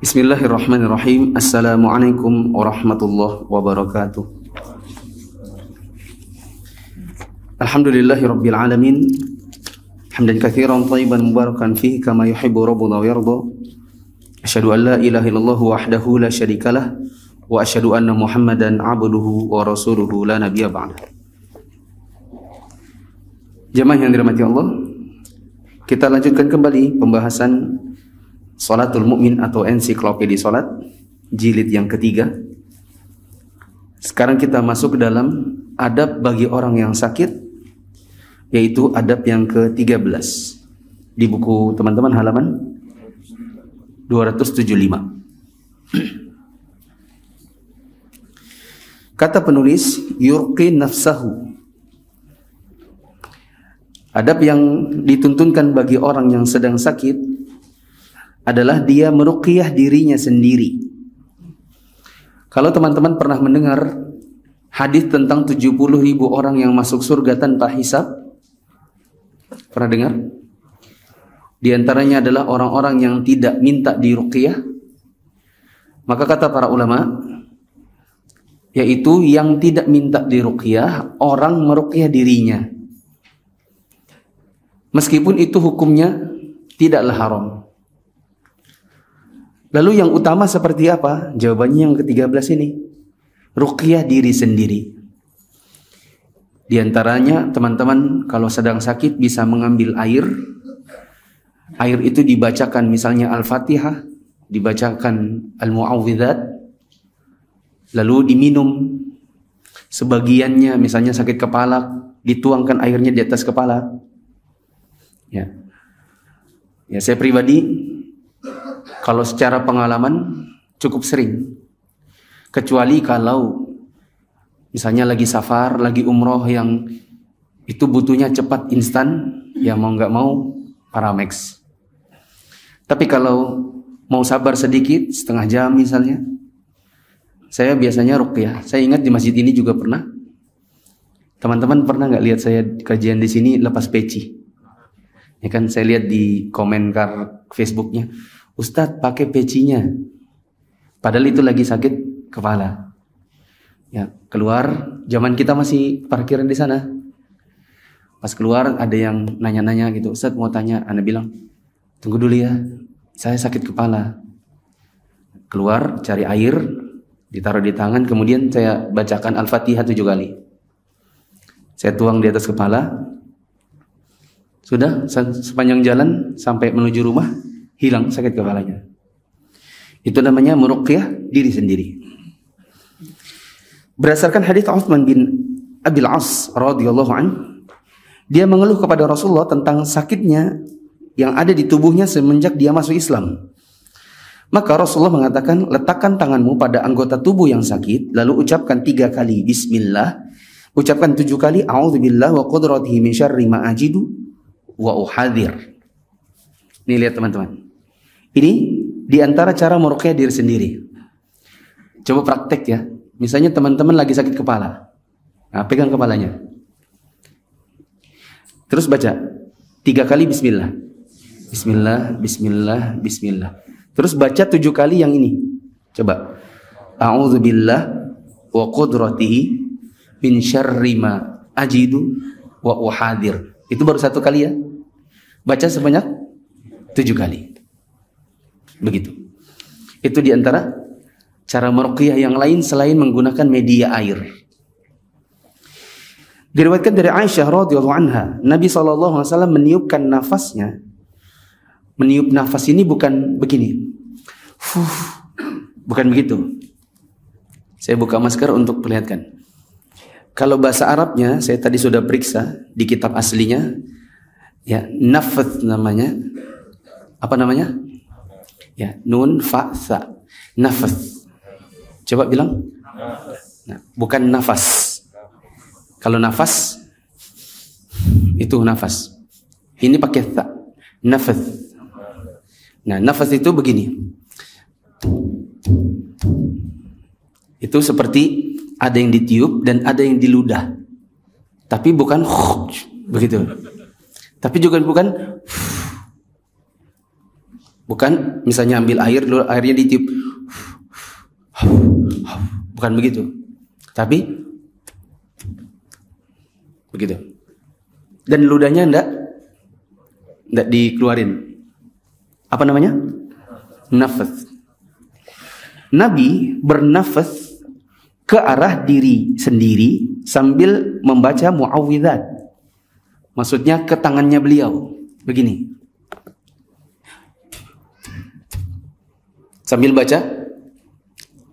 Bismillahirrahmanirrahim. Assalamualaikum warahmatullahi wabarakatuh. Alhamdulillahi rabbil alamin. Hamdan katsiran thayyiban mubarakan fihi kama yuhibbu rabbuna wa yarda. Asyhadu an la ilaha illallah wahdahu la syarikalah wa asyhadu anna Muhammadan abduhu wa rasuluhu la nabiyya ba'dah. Jemaah yang dirahmati Allah, kita lanjutkan kembali pembahasan Sholatul Mu'min atau ensiklopedi Sholat jilid yang ketiga. Sekarang kita masuk ke dalam adab bagi orang yang sakit, yaitu adab yang ke-13 di buku teman-teman halaman 275. Kata penulis, yurqi nafsahu. Adab yang dituntunkan bagi orang yang sedang sakit adalah dia meruqyah dirinya sendiri. Kalau teman-teman pernah mendengar hadis tentang 70.000 orang yang masuk surga tanpa hisab, pernah dengar? Di antaranya adalah orang-orang yang tidak minta diruqyah. Maka kata para ulama, yaitu yang tidak minta diruqyah, orang meruqyah dirinya. Meskipun itu hukumnya tidaklah haram. Lalu yang utama seperti apa? Jawabannya yang ke-13 ini. Ruqyah diri sendiri. Di antaranya teman-teman kalau sedang sakit bisa mengambil air. Air itu dibacakan misalnya Al-Fatihah, dibacakan Al-Mu'awwidhat, lalu diminum. Sebagiannya misalnya sakit kepala, dituangkan airnya di atas kepala. Ya, saya pribadi kalau secara pengalaman cukup sering. Kecuali kalau misalnya lagi safar, lagi umroh yang itu butuhnya cepat instan, ya mau nggak mau Paramex. Tapi kalau mau sabar sedikit, setengah jam misalnya, saya biasanya ruqyah. Saya ingat di masjid ini juga pernah. Teman-teman pernah nggak lihat saya kajian di sini lepas peci? Ya kan, saya lihat di komentar Facebooknya, Ustadz pakai pecinya, padahal itu lagi sakit kepala. Ya, keluar, zaman kita masih parkiran di sana. Pas keluar ada yang nanya-nanya gitu, Ustadz mau tanya, Anda bilang, tunggu dulu ya, saya sakit kepala. Keluar, cari air, ditaruh di tangan, kemudian saya bacakan Al-Fatihah 7 kali. Saya tuang di atas kepala. Sudah, sepanjang jalan sampai menuju rumah, hilang sakit kepalanya. Itu namanya meruqyah diri sendiri. Berdasarkan hadis Utsman bin Abil As radhiyallahu anhu, dia mengeluh kepada Rasulullah tentang sakitnya yang ada di tubuhnya semenjak dia masuk Islam. Maka Rasulullah mengatakan, letakkan tanganmu pada anggota tubuh yang sakit, lalu ucapkan 3 kali Bismillah, ucapkan 7 kali A'udzubillah wa qudratihi min syarri ma ajidu wa uhadir. Nih lihat teman-teman. Ini diantara cara meruqyah diri sendiri. Coba praktek ya. Misalnya teman-teman lagi sakit kepala. Nah, pegang kepalanya. Terus baca 3 kali Bismillah. Bismillah, Bismillah, Bismillah. Terus baca 7 kali yang ini. Coba. A'udzubillah wa qudratihi min syarri ma ajidu wa uhadir. Itu baru 1 kali ya. Baca sebanyak 7 kali. Begitu. Itu diantara cara meruqyah yang lain selain menggunakan media air. Diriwayatkan dari Aisyah radhiyallahu anha, Nabi SAW meniupkan nafasnya. Meniup nafas ini bukan begini. Bukan begitu. Saya buka masker untuk perlihatkan. Kalau bahasa Arabnya, saya tadi sudah periksa di kitab aslinya, ya, nafas namanya. Apa namanya? Ya, nun fa sa. Nafas. Coba bilang. Nah, bukan nafas. Kalau nafas itu nafas. Ini pakai ta. Nafas. Nah, nafas itu begini. Itu seperti ada yang ditiup dan ada yang diludah. Tapi bukan begitu. Tapi juga bukan Bukan misalnya ambil air, lalu airnya ditiup. Bukan begitu. Tapi begitu. Dan ludahnya enggak dikeluarin. Apa namanya? Nafas. Nabi bernafas ke arah diri sendiri sambil membaca muawwidzat. Maksudnya ke tangannya beliau. Begini. Sambil baca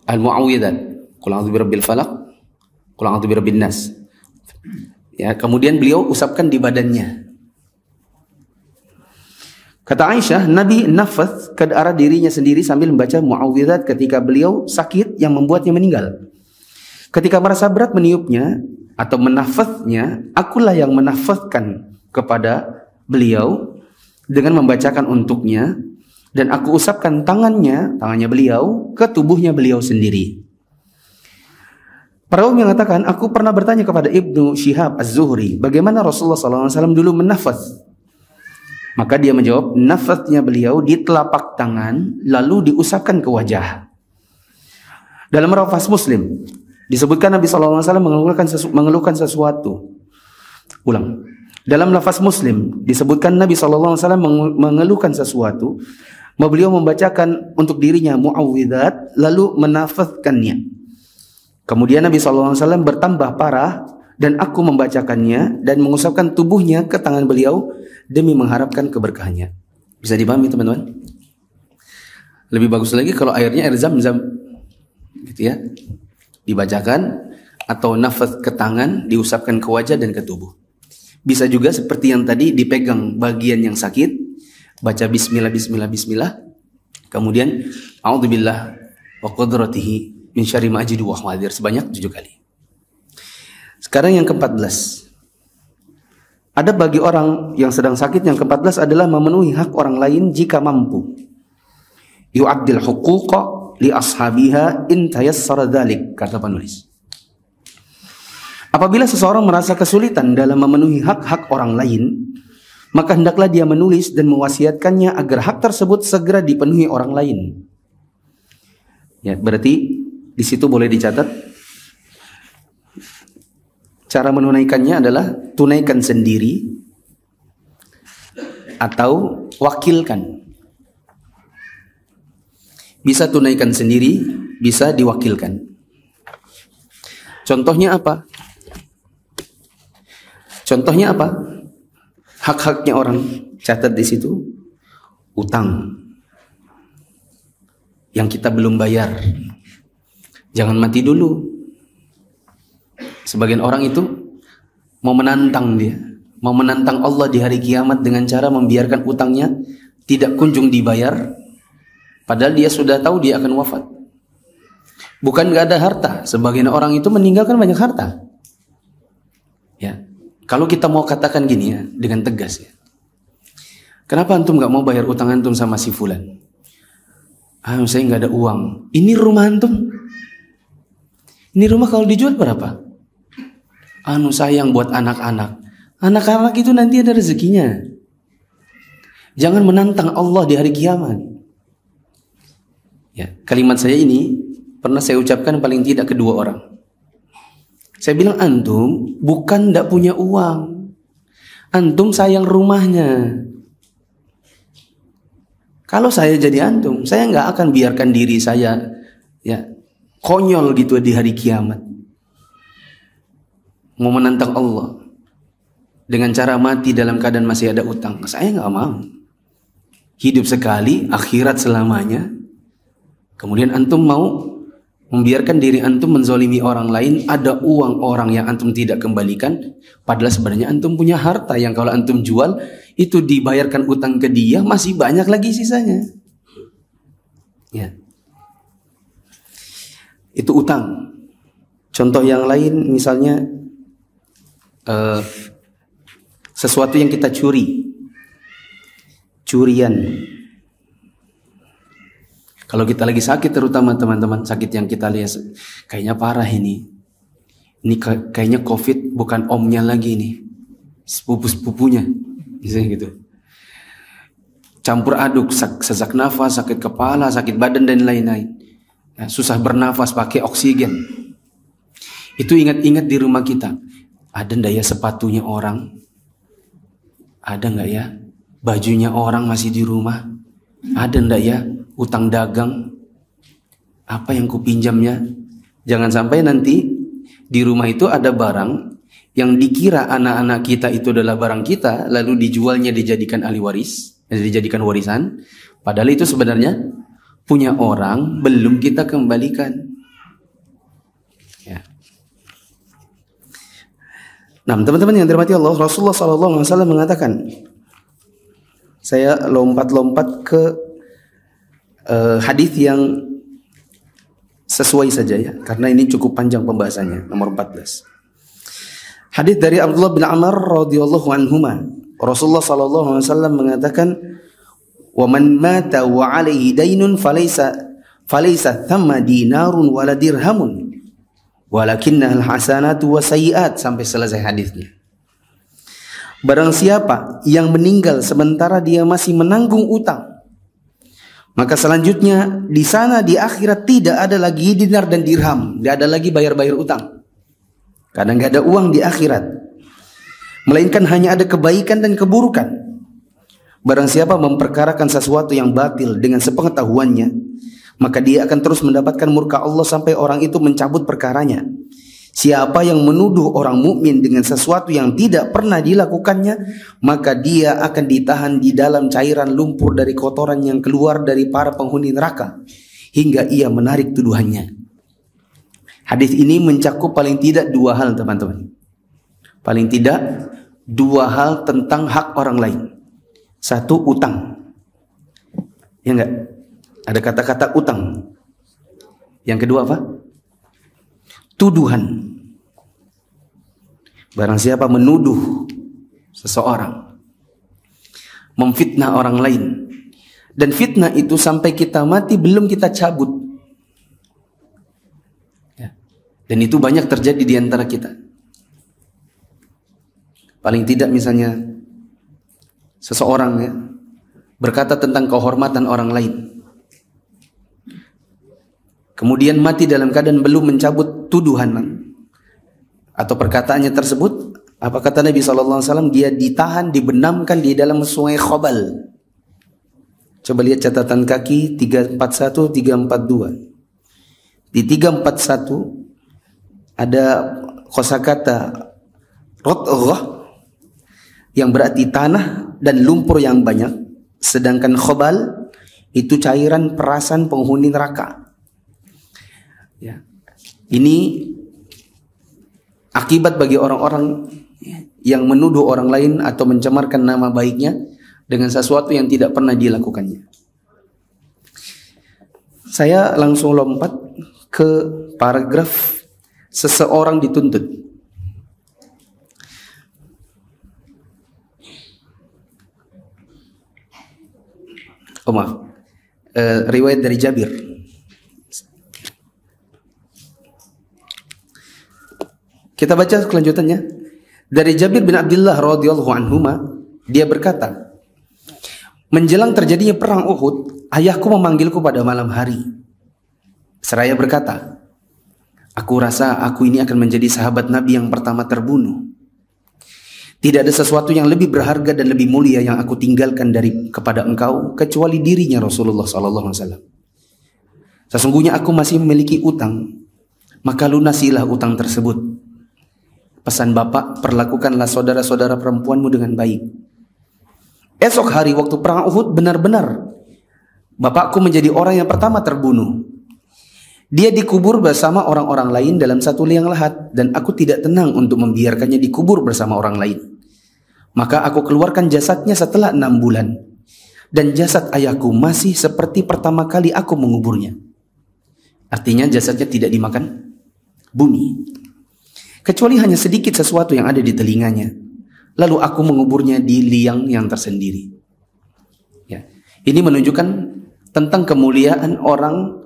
al-muawwidzat. Qul a'udzu birabbil falaq, qul a'udzu birabbin nas. Ya, kemudian beliau usapkan di badannya. Kata Aisyah, Nabi nafas ke arah dirinya sendiri sambil membaca muawwidzat ketika beliau sakit yang membuatnya meninggal. Ketika merasa berat meniupnya atau menafasnya, akulah yang menafaskan kepada beliau dengan membacakan untuknya, dan aku usapkan tangannya beliau ke tubuhnya beliau sendiri. Perawi mengatakan, aku pernah bertanya kepada Ibnu Syihab Az-Zuhri, bagaimana Rasulullah SAW dulu menafas? Maka dia menjawab, nafasnya beliau di telapak tangan lalu diusapkan ke wajah. Dalam lafaz Muslim disebutkan Nabi SAW mengeluhkan sesuatu. Ulang. Dalam lafaz Muslim disebutkan Nabi SAW mengeluhkan sesuatu. Beliau membacakan untuk dirinya muawwidzat lalu menafaskannya. Kemudian Nabi SAW bertambah parah dan aku membacakannya dan mengusapkan tubuhnya ke tangan beliau demi mengharapkan keberkahannya. Bisa dipahami teman-teman? Lebih bagus lagi kalau airnya air zam-zam, gitu ya. Dibacakan atau nafas ke tangan, diusapkan ke wajah dan ke tubuh. Bisa juga seperti yang tadi, dipegang bagian yang sakit, baca bismillah, bismillah, bismillah. Kemudian a'udzubillah wa qudratihi min syarri ma ajidu wa ahwadhir sebanyak 7 kali. Sekarang yang ke-14. Ada bagi orang yang sedang sakit, yang ke-14 adalah memenuhi hak orang lain jika mampu. Yu'addil huquqa li ashabiha in tayassara dzalik, kata penulis. Apabila seseorang merasa kesulitan dalam memenuhi hak-hak orang lain, maka hendaklah dia menulis dan mewasiatkannya agar hak tersebut segera dipenuhi orang lain. Ya, berarti di situ boleh dicatat cara menunaikannya adalah tunaikan sendiri atau wakilkan. Bisa tunaikan sendiri, bisa diwakilkan. Contohnya apa? Contohnya apa? Hak-haknya orang, catat di situ. Utang yang kita belum bayar, jangan mati dulu. Sebagian orang itu mau menantang Allah di hari kiamat dengan cara membiarkan utangnya tidak kunjung dibayar, padahal dia sudah tahu dia akan wafat. Bukan gak ada harta, sebagian orang itu meninggalkan banyak harta. Ya, kalau kita mau katakan gini ya, dengan tegas ya, kenapa antum gak mau bayar utang antum sama si fulan? Saya gak ada uang. Ini rumah antum. Ini rumah kalau dijual berapa? Sayang buat anak-anak. Anak-anak itu nanti ada rezekinya. Jangan menantang Allah di hari kiamat. Ya, kalimat saya ini pernah saya ucapkan paling tidak kedua orang. Saya bilang, antum bukan tidak punya uang, antum sayang rumahnya. Kalau saya jadi antum, saya nggak akan biarkan diri saya ya konyol gitu di hari kiamat. Mau menantang Allah dengan cara mati dalam keadaan masih ada utang. Saya nggak mau. Hidup sekali, akhirat selamanya. Kemudian antum mau membiarkan diri antum menzolimi orang lain, ada uang orang yang antum tidak kembalikan, padahal sebenarnya antum punya harta yang kalau antum jual itu dibayarkan utang ke dia masih banyak lagi sisanya. Ya. Itu utang. Contoh yang lain misalnya sesuatu yang kita curian. Kalau kita lagi sakit, terutama teman-teman sakit yang kita lihat kayaknya parah ini kayaknya COVID bukan omnya lagi nih, sepupu-sepupunya, misalnya gitu. campur aduk, sesak nafas, sakit kepala, sakit badan dan lain-lain. Ya, susah bernafas pakai oksigen. Itu ingat-ingat di rumah kita. Ada ndak ya sepatunya orang? Ada nggak ya bajunya orang masih di rumah? Ada ndak ya utang dagang? Apa yang kupinjamnya? Jangan sampai nanti di rumah itu ada barang yang dikira anak-anak kita itu adalah barang kita, lalu dijualnya dijadikan ahli waris, dijadikan warisan. Padahal itu sebenarnya punya orang, belum kita kembalikan. Ya. Nah, teman-teman yang dirahmati Allah, Rasulullah SAW mengatakan, saya lompat-lompat ke hadis yang sesuai saja ya, karena ini cukup panjang pembahasannya. Nomor 14. Hadis dari Abdullah bin Amr radhiyallahu anhuma. Rasulullah sallallahu alaihi wasallam mengatakan, "Wa man mata wa alaihi dainun falaysa thamma dinarun wala dirhamun, walakinnaha al-hasanatu wa sayyi'at." Sampai selesai hadisnya. Barang siapa yang meninggal sementara dia masih menanggung utang, maka selanjutnya di sana di akhirat tidak ada lagi dinar dan dirham, tidak ada lagi bayar-bayar utang. Karena nggak ada uang di akhirat, melainkan hanya ada kebaikan dan keburukan. Barang siapa memperkarakan sesuatu yang batil dengan sepengetahuannya, maka dia akan terus mendapatkan murka Allah sampai orang itu mencabut perkaranya. Siapa yang menuduh orang mukmin dengan sesuatu yang tidak pernah dilakukannya, maka dia akan ditahan di dalam cairan lumpur dari kotoran yang keluar dari para penghuni neraka hingga ia menarik tuduhannya. Hadis ini mencakup paling tidak dua hal, teman-teman. Paling tidak dua hal tentang hak orang lain. Satu, utang. Ya enggak? Ada kata-kata utang. Yang kedua apa? Tuduhan. Barang siapa menuduh seseorang, memfitnah orang lain, dan fitnah itu sampai kita mati belum kita cabut, ya. Dan itu banyak terjadi di antara kita. Paling tidak misalnya seseorang ya, berkata tentang kehormatan orang lain, kemudian mati dalam keadaan belum mencabut tuduhan atau perkataannya tersebut. Apa kata Nabi SAW? Dia ditahan, dibenamkan di dalam sungai Khobal. Coba lihat catatan kaki 341, 342. Di 341 ada kosakata rot'ghah yang berarti tanah dan lumpur yang banyak. Sedangkan Khobal itu cairan perasan penghuni neraka. Ya. Ini akibat bagi orang-orang yang menuduh orang lain atau mencemarkan nama baiknya dengan sesuatu yang tidak pernah dilakukannya. Saya langsung lompat ke paragraf seseorang dituntut. Oh maaf, riwayat dari Jabir. Kita baca kelanjutannya. Dari Jabir bin Abdullah radhiyallahu anhuma, dia berkata, menjelang terjadinya perang Uhud, ayahku memanggilku pada malam hari. Seraya berkata, aku rasa aku ini akan menjadi sahabat Nabi yang pertama terbunuh. Tidak ada sesuatu yang lebih berharga dan lebih mulia yang aku tinggalkan kepada engkau kecuali dirinya Rasulullah SAW. Sesungguhnya aku masih memiliki utang, maka lunasilah utang tersebut. Pesan Bapak, perlakukanlah saudara-saudara perempuanmu dengan baik. Esok hari waktu perang Uhud, benar-benar bapakku menjadi orang yang pertama terbunuh. Dia dikubur bersama orang-orang lain dalam satu liang lahat, dan aku tidak tenang untuk membiarkannya dikubur bersama orang lain. Maka aku keluarkan jasadnya setelah 6 bulan, dan jasad ayahku masih seperti pertama kali aku menguburnya. Artinya jasadnya tidak dimakan bumi, kecuali hanya sedikit sesuatu yang ada di telinganya. Lalu aku menguburnya di liang yang tersendiri. Ya. Ini menunjukkan tentang kemuliaan orang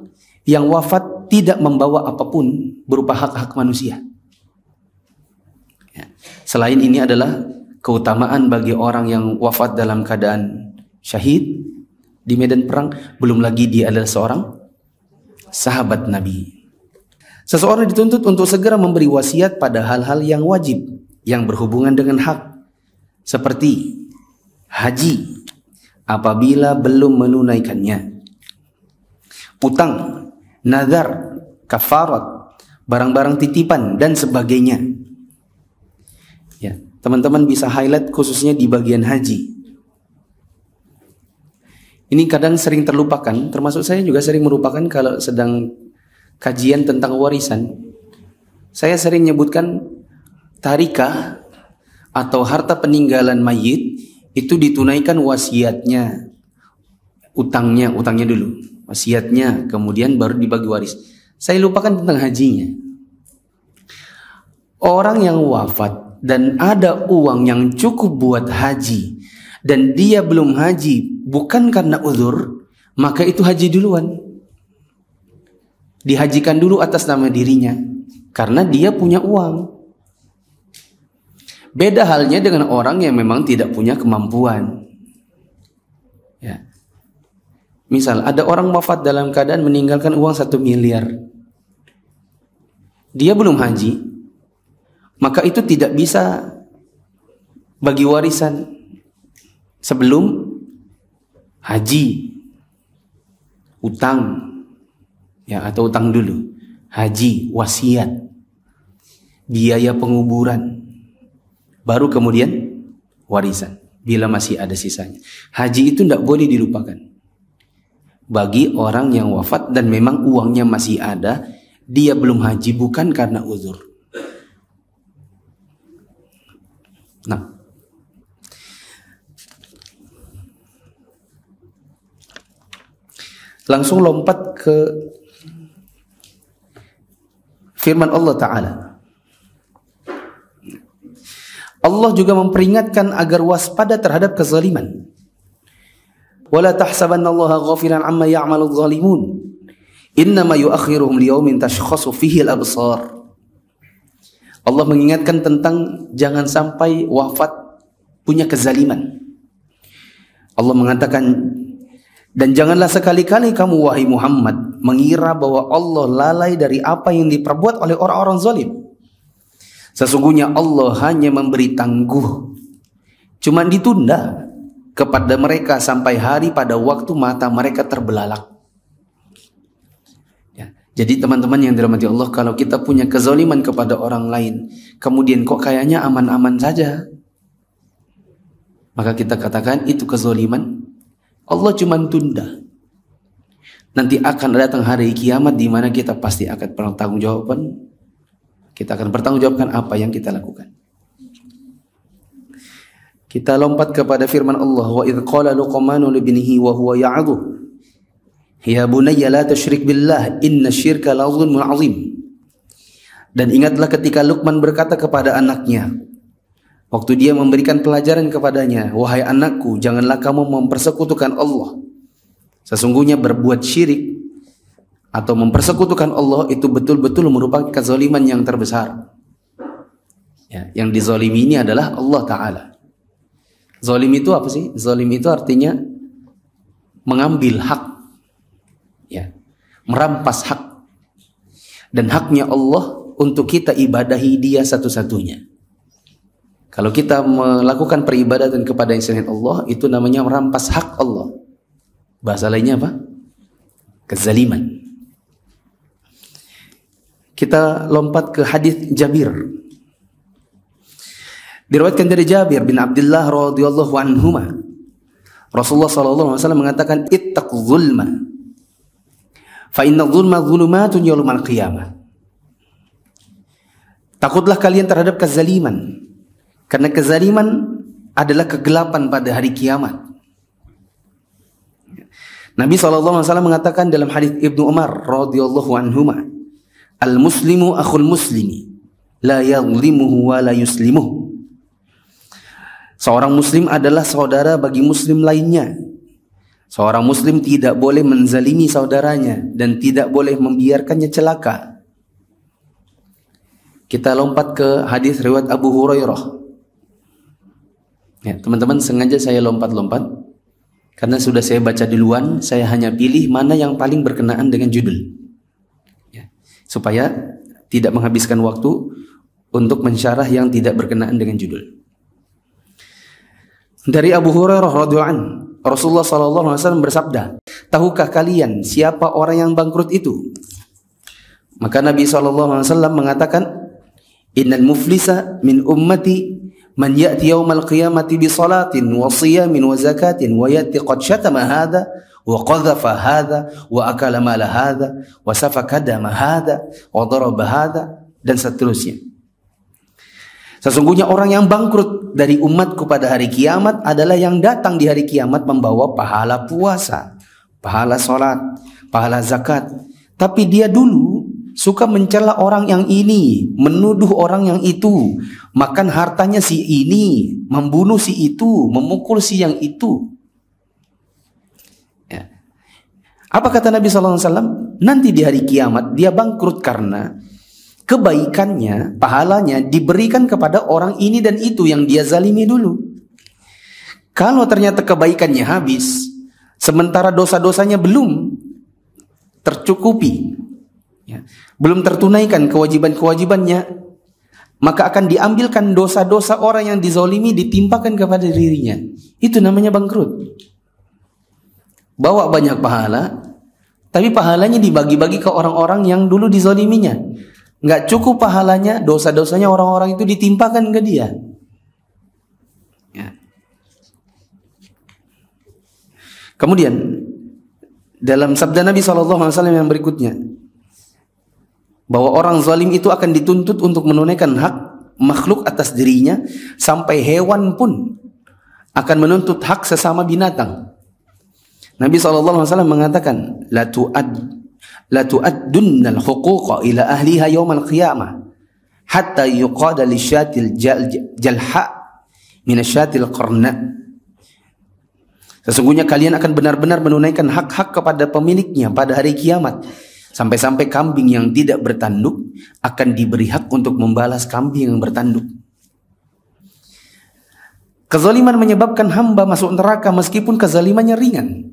yang wafat tidak membawa apapun berupa hak-hak manusia. Ya. Selain ini adalah keutamaan bagi orang yang wafat dalam keadaan syahid, di medan perang, belum lagi dia adalah seorang sahabat Nabi. Seseorang dituntut untuk segera memberi wasiat pada hal-hal yang wajib yang berhubungan dengan hak, seperti haji apabila belum menunaikannya, utang, nazar, kafarat, barang-barang titipan dan sebagainya. Ya, teman-teman bisa highlight khususnya di bagian haji. Ini kadang sering terlupakan, termasuk saya juga sering melupakan kalau sedang kajian tentang warisan. Saya sering menyebutkan tarikah atau harta peninggalan mayit itu ditunaikan wasiatnya, utangnya dulu, wasiatnya, kemudian baru dibagi waris. Saya lupakan tentang hajinya. Orang yang wafat dan ada uang yang cukup buat haji dan dia belum haji bukan karena uzur, maka itu haji duluan. Dihajikan dulu atas nama dirinya karena dia punya uang. Beda halnya dengan orang yang memang tidak punya kemampuan. Ya. Misal ada orang wafat dalam keadaan meninggalkan uang 1 miliar. Dia belum haji, maka itu tidak bisa bagi warisan sebelum haji, utang, ya, atau utang dulu, haji, wasiat, biaya penguburan, baru kemudian warisan bila masih ada sisanya. Haji itu tidak boleh dilupakan bagi orang yang wafat dan memang uangnya masih ada, dia belum haji bukan karena uzur. Nah, langsung lompat ke firman Allah Ta'ala. Allah juga memperingatkan agar waspada terhadap kezaliman. Wala tahsabanna Allaha ghafilan amma ya'malu adh-dhalimun. Innama yu'akhiruhum liyaumin tashkhasu fihi al-absar. Allah mengingatkan tentang jangan sampai wafat punya kezaliman. Allah mengatakan, dan janganlah sekali-kali kamu wahai Muhammad mengira bahwa Allah lalai dari apa yang diperbuat oleh orang-orang zalim. Sesungguhnya Allah hanya memberi tangguh, cuma ditunda kepada mereka sampai hari pada waktu mata mereka terbelalak. Ya, jadi teman-teman yang dirahmati Allah, kalau kita punya kezaliman kepada orang lain, kemudian kok kayaknya aman-aman saja, maka kita katakan itu kezaliman. Allah cuma tunda. Nanti akan datang hari kiamat di mana kita pasti akan bertanggung-jawaban. Kita akan bertanggungjawabkan apa yang kita lakukan. Kita lompat kepada firman Allah, wa idh qala Luqmanu li ibnihi wa huwa ya'idhu ya bunayya la tusyrik billah inna syirka la dzulmun 'adzim. Dan ingatlah ketika Luqman berkata kepada anaknya waktu dia memberikan pelajaran kepadanya, wahai anakku, janganlah kamu mempersekutukan Allah. Sesungguhnya berbuat syirik atau mempersekutukan Allah itu betul-betul merupakan kezaliman yang terbesar. Ya, yang dizalimi ini adalah Allah Ta'ala. Zalim itu apa sih? Zalim itu artinya mengambil hak, ya, merampas hak. Dan haknya Allah untuk kita ibadahi Dia satu-satunya. Kalau kita melakukan peribadatan kepada yang selain Allah, itu namanya merampas hak Allah. Bahasa lainnya apa? Kezaliman. Kita lompat ke hadis Jabir. Diriwayatkan dari Jabir bin Abdullah radhiyallahu anhuma, Rasulullah sallallahu alaihi wasallam mengatakan, ittaqu dzulma fa inna dzulma dzulumatun yaumil qiyamah. Takutlah kalian terhadap kezaliman, karena kezaliman adalah kegelapan pada hari kiamat. Nabi SAW mengatakan dalam hadis Ibnu Umar radhiyallahu anhuma, al-muslimu akhul muslimi la yadhlimuhu wa la yuslimuhu. Seorang muslim adalah saudara bagi muslim lainnya. Seorang muslim tidak boleh menzalimi saudaranya dan tidak boleh membiarkannya celaka. Kita lompat ke hadis riwayat Abu Hurairah. Ya, teman-teman, sengaja saya lompat-lompat Karena sudah saya baca duluan, saya hanya pilih mana yang paling berkenaan dengan judul. Ya, supaya tidak menghabiskan waktu untuk mensyarah yang tidak berkenaan dengan judul. Dari Abu Hurairah radhiyallahu anhu, Rasulullah sallallahu alaihi wasallam bersabda, "Tahukah kalian siapa orang yang bangkrut itu?" Maka Nabi sallallahu alaihi wasallam mengatakan, "Innal muflisa min ummati man ya'ti yaumal qiyamati bi salatin wa siyamin wa zakatin wa ya'ti qad syatama hadha wa qadhafa hadha wa akala mala hadha wa safaka dama hadha wa daraba hadha," dan seterusnya. Sesungguhnya orang yang bangkrut dari umatku pada hari kiamat adalah yang datang di hari kiamat membawa pahala puasa, pahala salat, pahala zakat, tapi dia dulu suka mencela orang yang ini, menuduh orang yang itu, makan hartanya si ini, membunuh si itu, memukul si yang itu. Ya. Apa kata Nabi SAW? Nanti di hari kiamat dia bangkrut karena kebaikannya, pahalanya diberikan kepada orang ini dan itu yang dia zalimi dulu. Kalau ternyata kebaikannya habis, sementara dosa-dosanya belum tercukupi, ya, belum tertunaikan kewajiban-kewajibannya, maka akan diambilkan dosa-dosa orang yang dizalimi ditimpakan kepada dirinya. Itu namanya bangkrut. Bawa banyak pahala, tapi pahalanya dibagi-bagi ke orang-orang yang dulu dizaliminya. Nggak cukup pahalanya, dosa-dosanya orang-orang itu ditimpakan ke dia. Ya. Kemudian dalam sabda Nabi SAW yang berikutnya, bahwa orang zalim itu akan dituntut untuk menunaikan hak makhluk atas dirinya, sampai hewan pun akan menuntut hak sesama binatang. Nabi SAW mengatakan, la tu'addunnal huquqa ila ahliha yawmal qiyamah hatta yuqada lisyatil jalha minasyatil qarna. Sesungguhnya kalian akan benar-benar menunaikan hak-hak kepada pemiliknya pada hari kiamat, sampai-sampai kambing yang tidak bertanduk akan diberi hak untuk membalas kambing yang bertanduk. Kezaliman menyebabkan hamba masuk neraka meskipun kezalimannya ringan.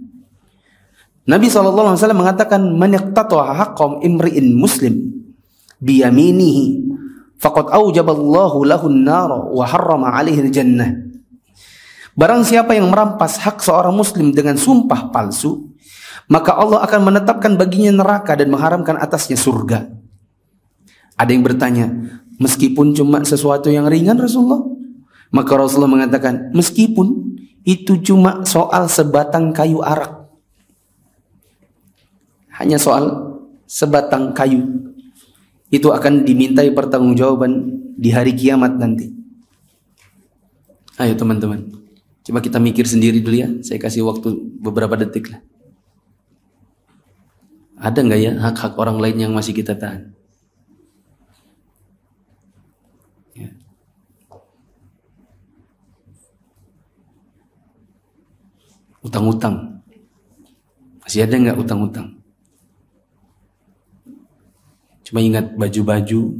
Nabi SAW mengatakan, "Man yaqtata'a haqqam imri'in muslim biyaminihi faqad aujaballahu lahun nar wa harrama 'alaihi al-jannah." Barang siapa yang merampas hak seorang muslim dengan sumpah palsu, maka Allah akan menetapkan baginya neraka dan mengharamkan atasnya surga. Ada yang bertanya, meskipun cuma sesuatu yang ringan Rasulullah? Maka Rasulullah mengatakan, meskipun itu cuma soal sebatang kayu arak. Hanya soal sebatang kayu. Itu akan dimintai pertanggungjawaban di hari kiamat nanti. Ayo teman-teman, coba kita mikir sendiri dulu ya. Saya kasih waktu beberapa detik lah. Ada nggak ya hak-hak orang lain yang masih kita tahan? Ya. Utang-utang. Masih ada nggak utang-utang? Cuma ingat baju-baju,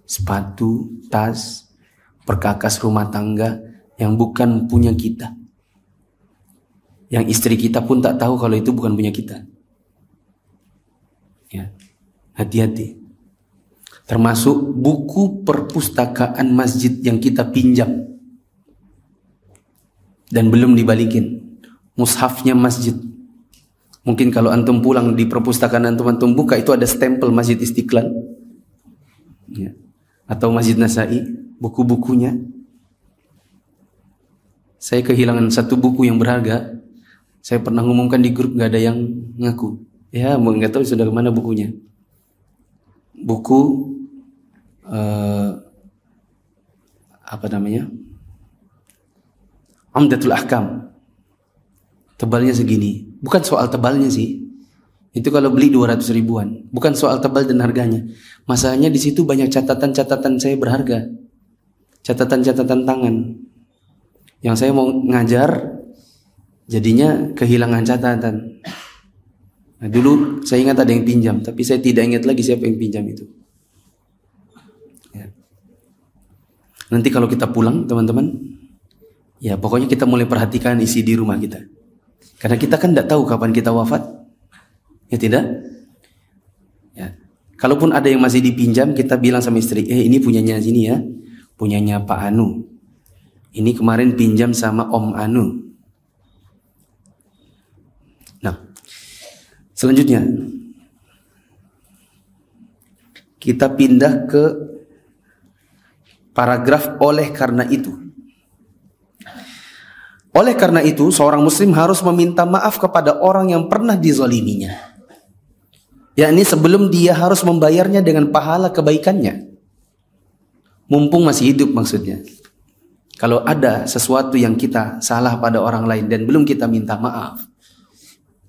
sepatu, tas, perkakas rumah tangga yang bukan punya kita. Yang istri kita pun tak tahu kalau itu bukan punya kita. Ya, hati-hati. Termasuk buku perpustakaan masjid yang kita pinjam dan belum dibalikin. Mushafnya masjid. Mungkin kalau antum pulang di perpustakaan antum buka, itu ada stempel Masjid Istiqlal, ya, atau Masjid Nasa'i, buku-bukunya. Saya kehilangan satu buku yang berharga. Saya pernah ngumumkan di grup, nggak ada yang ngaku. Ya, nggak tahu sudah kemana bukunya. Buku apa namanya? Umdatul Ahkam. Tebalnya segini. Bukan soal tebalnya sih. Itu kalau beli 200 ribuan. Bukan soal tebal dan harganya. Masalahnya di situ banyak catatan-catatan saya berharga. Catatan-catatan tangan. Yang saya mau ngajar, jadinya kehilangan catatan. Nah, dulu saya ingat ada yang pinjam, tapi saya tidak ingat lagi siapa yang pinjam itu. Ya. Nanti kalau kita pulang, teman-teman, ya pokoknya kita mulai perhatikan isi di rumah kita. Karena kita kan tidak tahu kapan kita wafat. Ya tidak? Ya. Kalaupun ada yang masih dipinjam, kita bilang sama istri, ini punyanya sini ya, punyanya Pak Anu. Ini kemarin pinjam sama Om Anu. Nah, selanjutnya kita pindah ke paragraf oleh karena itu. Oleh karena itu, seorang muslim harus meminta maaf kepada orang yang pernah dizaliminya. Yakni sebelum dia harus membayarnya dengan pahala kebaikannya. Mumpung masih hidup maksudnya. Kalau ada sesuatu yang kita salah pada orang lain dan belum kita minta maaf,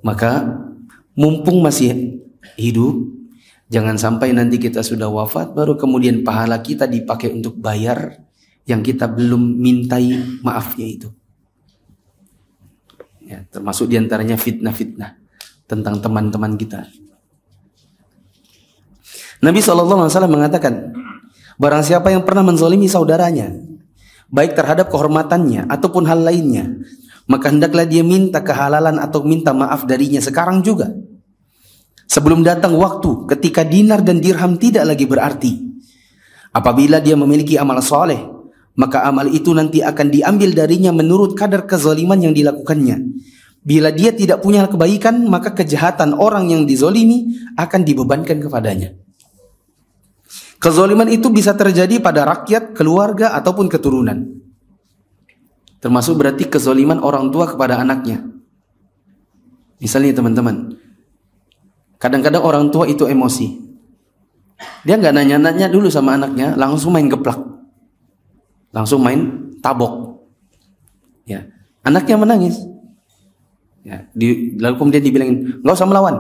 maka mumpung masih hidup, jangan sampai nanti kita sudah wafat baru kemudian pahala kita dipakai untuk bayar yang kita belum mintai maafnya itu. Ya, termasuk diantaranya fitnah-fitnah tentang teman-teman kita. Nabi SAW mengatakan, barang siapa yang pernah menzalimi saudaranya, baik terhadap kehormatannya ataupun hal lainnya, maka hendaklah dia minta kehalalan atau minta maaf darinya sekarang juga. Sebelum datang waktu ketika dinar dan dirham tidak lagi berarti. Apabila dia memiliki amal soleh, maka amal itu nanti akan diambil darinya menurut kadar kezaliman yang dilakukannya. Bila dia tidak punya kebaikan, maka kejahatan orang yang dizalimi akan dibebankan kepadanya. Kezaliman itu bisa terjadi pada rakyat, keluarga, ataupun keturunan. Termasuk berarti kezaliman orang tua kepada anaknya. Misalnya teman-teman, kadang-kadang orang tua itu emosi. Dia nggak nanya-nanya dulu sama anaknya, langsung main geplak, langsung main tabok. Ya, anaknya menangis. Ya, lalu kemudian dibilangin, nggak usah melawan,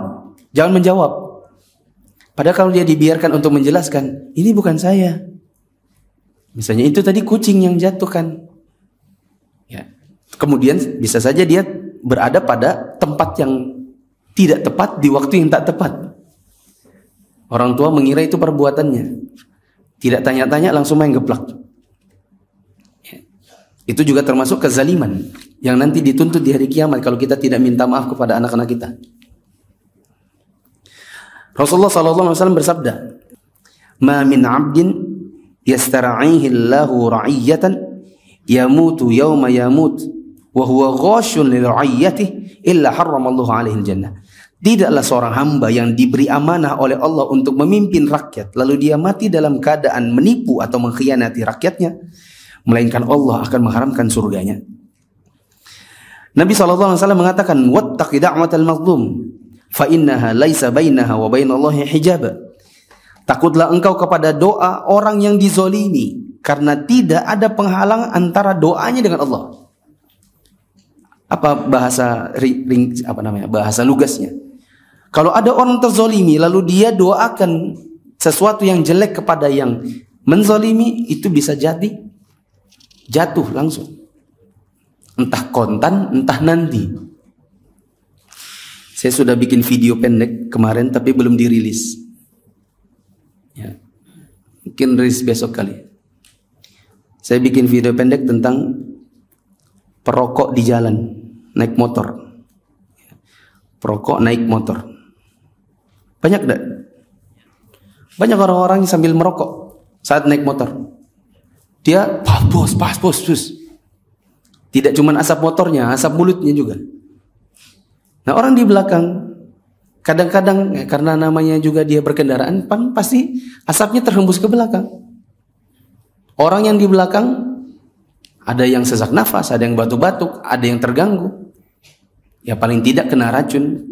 jangan menjawab. Padahal kalau dia dibiarkan untuk menjelaskan, ini bukan saya. Misalnya itu tadi kucing yang jatuhkan. Ya, kemudian bisa saja dia berada pada tempat yang tidak tepat di waktu yang tak tepat. Orang tua mengira itu perbuatannya, tidak tanya-tanya langsung main geplak. Ya. Itu juga termasuk kezaliman yang nanti dituntut di hari kiamat kalau kita tidak minta maaf kepada anak-anak kita. Rasulullah SAW bersabda, "Ma min 'abdin yastara'ihi Allahu ra'iyatan yamutu yawma yamut wa huwa ghashun li ra'iyyatihi illa harramallahu 'alaihi al-jannah." Tidaklah seorang hamba yang diberi amanah oleh Allah untuk memimpin rakyat lalu dia mati dalam keadaan menipu atau mengkhianati rakyatnya, melainkan Allah akan mengharamkan surganya. Nabi SAW mengatakan, "Wattaqi da'watal mazlum fa innaha laisa bainaha wa bainallahi hijab." Takutlah engkau kepada doa orang yang dizolimi, karena tidak ada penghalang antara doanya dengan Allah. Apa bahasa bahasa lugasnya? Kalau ada orang terzolimi lalu dia doakan sesuatu yang jelek kepada yang menzolimi, itu bisa jatuh langsung. Entah kontan, entah nanti. Saya sudah bikin video pendek kemarin tapi belum dirilis. Ya. Mungkin rilis besok kali. Saya bikin video pendek tentang perokok di jalan, naik motor. Perokok naik motor. Banyak enggak? Banyak orang-orang yang sambil merokok saat naik motor. Dia pas bos. Tidak cuma asap motornya, asap mulutnya juga. Nah, orang di belakang kadang-kadang karena namanya juga dia berkendaraan, pasti asapnya terhembus ke belakang. Orang yang di belakang ada yang sesak nafas, ada yang batuk-batuk, ada yang terganggu. Ya paling tidak kena racun.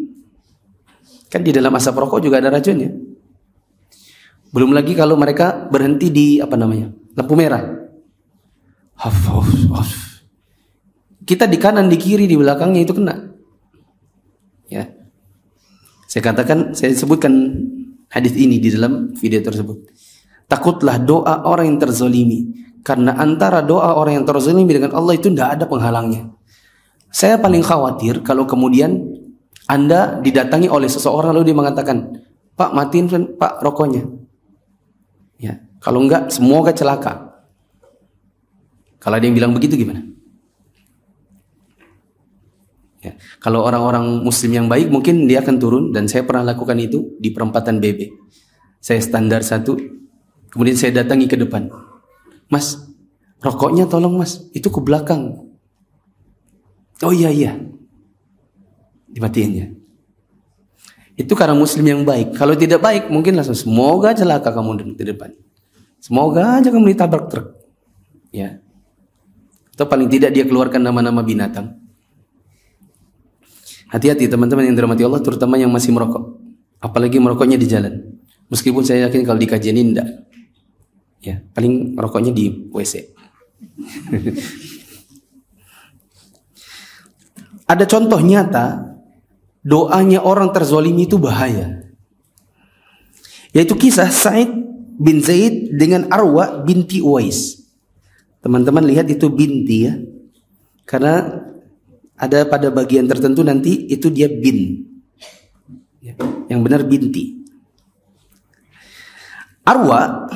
Kan di dalam asap rokok juga ada racunnya. Belum lagi kalau mereka berhenti di lampu merah. Kita di kanan, di kiri, di belakangnya itu kena. Ya. Saya sebutkan hadis ini di dalam video tersebut. Takutlah doa orang yang terzalimi, karena antara doa orang yang terzalimi dengan Allah itu tidak ada penghalangnya. Saya paling khawatir kalau kemudian Anda didatangi oleh seseorang lalu dia mengatakan, "Pak, matiin Pak rokoknya." Ya, kalau enggak semoga celaka. Kalau ada yang bilang begitu gimana? Ya. Kalau orang-orang muslim yang baik mungkin dia akan turun, dan saya pernah lakukan itu di perempatan BB. Saya standar satu, kemudian saya datangi ke depan. Mas, rokoknya tolong mas, itu ke belakang. Oh iya, dimatiin. Itu karena muslim yang baik. Kalau tidak baik mungkin langsung, semoga celaka kamu di depan, semoga aja kamu ditabrak truk, ya. Atau paling tidak dia keluarkan nama-nama binatang. Hati-hati teman-teman yang dirahmati Allah, terutama yang masih merokok, apalagi merokoknya di jalan. Meskipun saya yakin kalau di kajian ini enggak, ya paling rokoknya di WC. Ada contoh nyata doanya orang terzolimi itu bahaya, yaitu kisah Sa'id bin Zaid dengan Arwa binti Uwais. Teman-teman lihat itu binti, ya, karena ada pada bagian tertentu nanti itu dia bin, ya, yang benar binti. Arwa,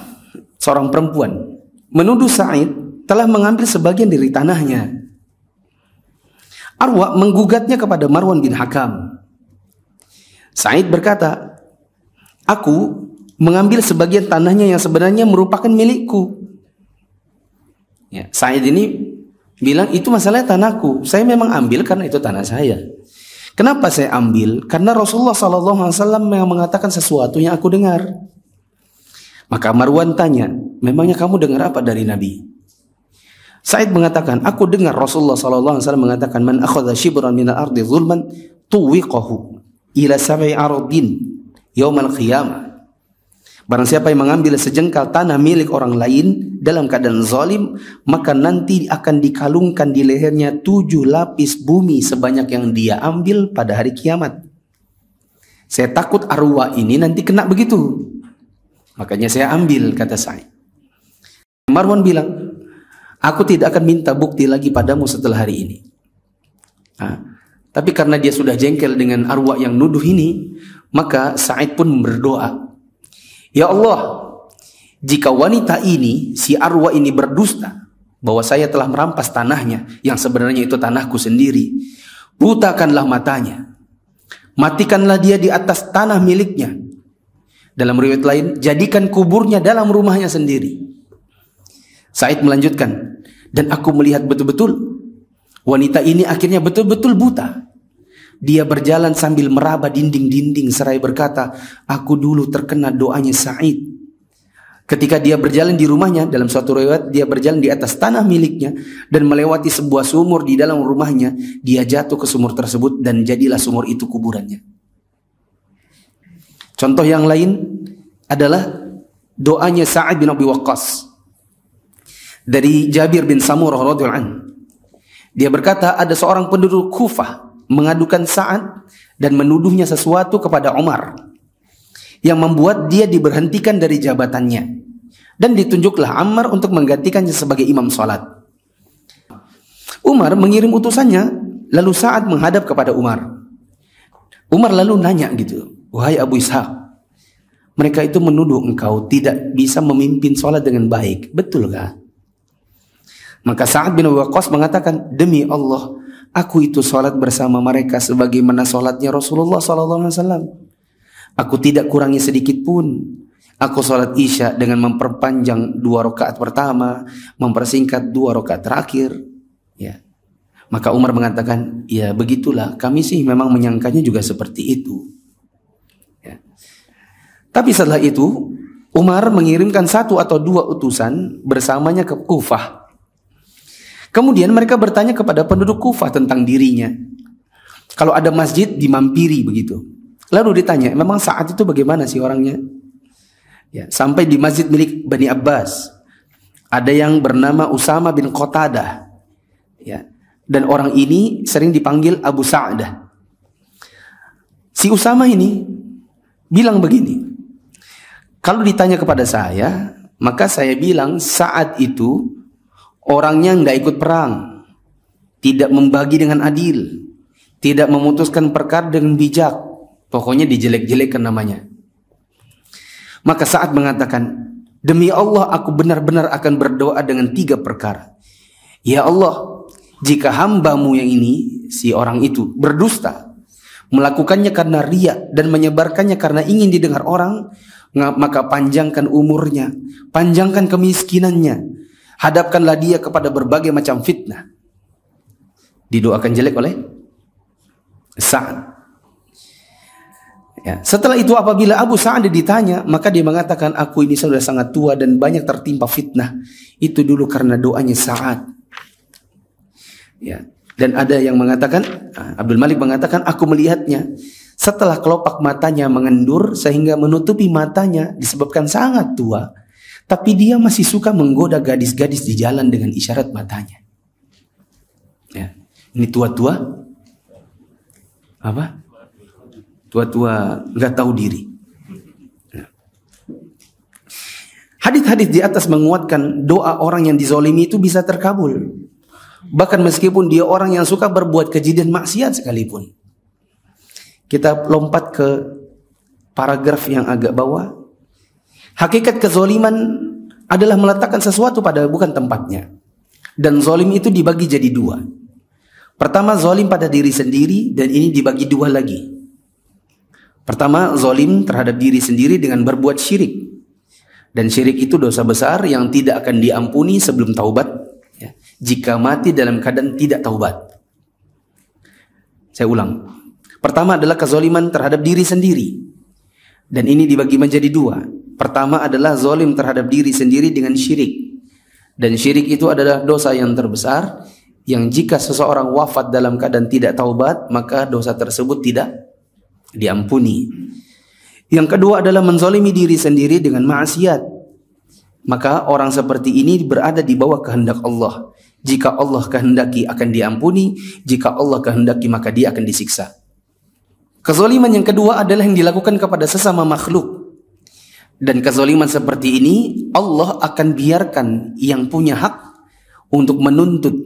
seorang perempuan, menuduh Sa'id telah mengambil sebagian dari tanahnya. Arwa menggugatnya kepada Marwan bin Hakam. Sa'id berkata, aku mengambil sebagian tanahnya yang sebenarnya merupakan milikku. Ya, Sa'id ini bilang itu masalahnya tanahku, saya memang ambil karena itu tanah saya. Kenapa saya ambil? Karena Rasulullah SAW yang mengatakan sesuatu yang aku dengar. Maka Marwan tanya, memangnya kamu dengar apa dari Nabi? Sa'id mengatakan, aku dengar Rasulullah SAW mengatakan, man akhadha shibran minal ardi zulman tuwiqahu ila sab'i ardin yaumal qiyamah. Barang siapa yang mengambil sejengkal tanah milik orang lain dalam keadaan zalim, maka nanti akan dikalungkan di lehernya 7 lapis bumi sebanyak yang dia ambil pada hari kiamat. Saya takut Arwa ini nanti kena begitu, makanya saya ambil, kata Sa'id. Marwan bilang, aku tidak akan minta bukti lagi padamu setelah hari ini. Tapi karena dia sudah jengkel dengan Arwa yang nuduh ini, maka Sa'id pun berdoa, ya Allah, jika wanita ini, si Arwa ini berdusta bahwa saya telah merampas tanahnya yang sebenarnya itu tanahku sendiri, butakanlah matanya, matikanlah dia di atas tanah miliknya. Dalam riwayat lain, jadikan kuburnya dalam rumahnya sendiri. Sa'id melanjutkan, dan aku melihat betul-betul wanita ini akhirnya betul-betul buta. Dia berjalan sambil meraba dinding-dinding seraya berkata, aku dulu terkena doanya Sa'id. Ketika dia berjalan di rumahnya, dalam suatu riwayat dia berjalan di atas tanah miliknya dan melewati sebuah sumur di dalam rumahnya, dia jatuh ke sumur tersebut dan jadilah sumur itu kuburannya. Contoh yang lain adalah doanya Sa'ad bin Abi Waqqas dari Jabir bin Samurah radhiyallahu anhu. Dia berkata, ada seorang penduduk Kufah mengadukan Sa'ad dan menuduhnya sesuatu kepada Umar yang membuat dia diberhentikan dari jabatannya, dan ditunjuklah Ammar untuk menggantikannya sebagai imam salat. Umar mengirim utusannya, lalu Sa'ad menghadap kepada Umar. Umar lalu nanya gitu, wahai Abu Ishaq, mereka itu menuduh engkau tidak bisa memimpin salat dengan baik, betulkah? Maka Sa'ad bin Waqqas mengatakan, demi Allah, aku itu salat bersama mereka sebagaimana salatnya Rasulullah SAW. Aku tidak kurangi sedikit pun. Aku salat Isya dengan memperpanjang 2 rakaat pertama, mempersingkat 2 rakaat terakhir. Ya. Maka Umar mengatakan, ya begitulah, kami sih memang menyangkanya juga seperti itu. Ya. Tapi setelah itu, Umar mengirimkan 1 atau 2 utusan bersamanya ke Kufah. Kemudian mereka bertanya kepada penduduk Kufah tentang dirinya. Kalau ada masjid, dimampiri begitu. Lalu ditanya, memang Sa'ad itu bagaimana sih orangnya? Ya, sampai di masjid milik Bani Abbas, ada yang bernama Usama bin Qatadah. Ya, dan orang ini sering dipanggil Abu Sa'dah. Si Usama ini bilang begini, kalau ditanya kepada saya, maka saya bilang Sa'ad itu orangnya nggak ikut perang, tidak membagi dengan adil, tidak memutuskan perkara dengan bijak. Pokoknya dijelek-jelekkan namanya. Maka Sa'ad mengatakan, demi Allah aku benar-benar akan berdoa dengan 3 perkara. Ya Allah, jika hambamu yang ini, si orang itu berdusta, melakukannya karena riya dan menyebarkannya karena ingin didengar orang, maka panjangkan umurnya, panjangkan kemiskinannya, hadapkanlah dia kepada berbagai macam fitnah. Didoakan jelek oleh Sa'ad. Ya. Setelah itu apabila Abu Sa'ad ditanya, maka dia mengatakan, aku ini sudah sangat tua dan banyak tertimpa fitnah. Itu dulu karena doanya Sa'ad. Ya. Dan ada yang mengatakan, Abdul Malik mengatakan, aku melihatnya setelah kelopak matanya mengendur sehingga menutupi matanya disebabkan sangat tua, tapi dia masih suka menggoda gadis-gadis di jalan dengan isyarat matanya. Ya. Ini tua-tua apa? Tua-tua nggak tahu diri. Hadis-hadis di atas menguatkan doa orang yang dizolimi itu bisa terkabul, bahkan meskipun dia orang yang suka berbuat keji dan maksiat sekalipun. Kita lompat ke paragraf yang agak bawah. Hakikat kezoliman adalah meletakkan sesuatu pada bukan tempatnya, dan zolim itu dibagi jadi dua. Pertama, zolim pada diri sendiri, dan ini dibagi dua lagi. Pertama, zolim terhadap diri sendiri dengan berbuat syirik. Dan syirik itu dosa besar yang tidak akan diampuni sebelum taubat, ya, jika mati dalam keadaan tidak taubat. Saya ulang. Pertama adalah kezoliman terhadap diri sendiri. Dan ini dibagi menjadi dua. Pertama adalah zolim terhadap diri sendiri dengan syirik. Dan syirik itu adalah dosa yang terbesar, yang jika seseorang wafat dalam keadaan tidak taubat, maka dosa tersebut tidak diampuni. Yang kedua adalah menzolimi diri sendiri dengan maksiat. Maka orang seperti ini berada di bawah kehendak Allah. Jika Allah kehendaki akan diampuni, jika Allah kehendaki maka dia akan disiksa. Kezoliman yang kedua adalah yang dilakukan kepada sesama makhluk. Dan kezoliman seperti ini Allah akan biarkan yang punya hak untuk menuntut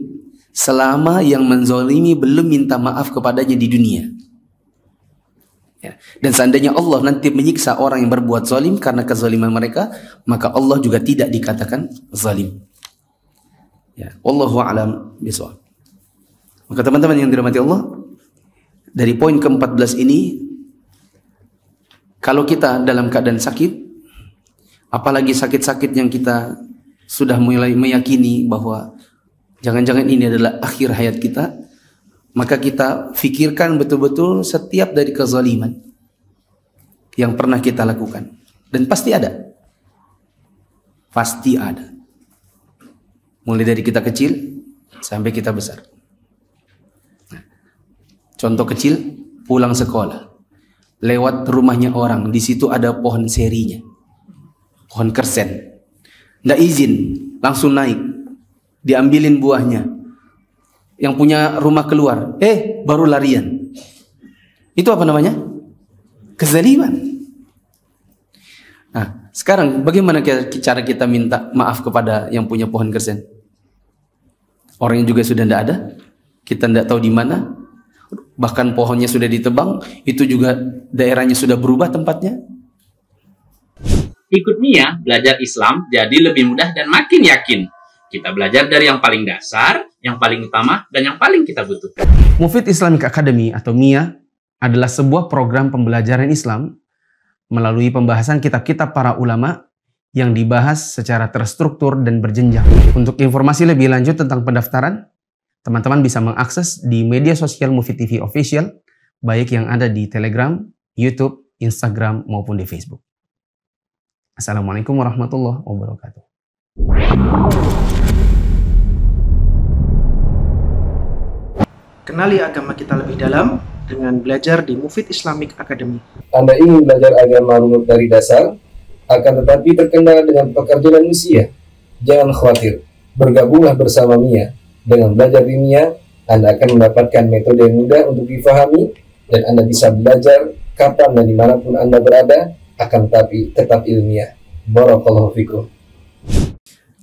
selama yang menzolimi belum minta maaf kepadanya di dunia. Ya. Dan seandainya Allah nanti menyiksa orang yang berbuat zalim karena kezaliman mereka, maka Allah juga tidak dikatakan zalim. Ya, wallahu a'lam bishawab. Maka teman-teman yang dirahmati Allah, dari poin ke-14 ini, kalau kita dalam keadaan sakit, apalagi sakit-sakit yang kita sudah mulai meyakini bahwa jangan-jangan ini adalah akhir hayat kita, maka kita fikirkan betul-betul setiap dari kezaliman yang pernah kita lakukan. Dan pasti ada. Pasti ada. Mulai dari kita kecil sampai kita besar. Contoh kecil, pulang sekolah, lewat rumahnya orang, di situ ada pohon serinya, pohon kersen. Nggak izin, langsung naik, diambilin buahnya. Yang punya rumah keluar, baru larian. Itu apa namanya? Kezaliman. Nah, sekarang bagaimana cara kita minta maaf kepada yang punya pohon kersen? Orangnya juga sudah tidak ada, kita tidak tahu di mana, bahkan pohonnya sudah ditebang, itu juga daerahnya sudah berubah tempatnya. Ikut Mia belajar Islam jadi lebih mudah dan makin yakin. Kita belajar dari yang paling dasar, yang paling utama, dan yang paling kita butuhkan. Mufid Islamic Academy atau MIA adalah sebuah program pembelajaran Islam melalui pembahasan kitab-kitab para ulama yang dibahas secara terstruktur dan berjenjang. Untuk informasi lebih lanjut tentang pendaftaran, teman-teman bisa mengakses di media sosial Mufid TV Official, baik yang ada di Telegram, YouTube, Instagram, maupun di Facebook. Assalamualaikum warahmatullahi wabarakatuh. Kenali agama kita lebih dalam dengan belajar di Mufid Islamic Academy. Anda ingin belajar agama runut dari dasar, akan tetapi terkendala dengan pekerjaan usia? Jangan khawatir, bergabunglah bersama MIA. Dengan belajar di MIA, Anda akan mendapatkan metode yang mudah untuk difahami, dan Anda bisa belajar kapan dan dimanapun Anda berada, akan tetapi tetap ilmiah. Barakallahu fikum.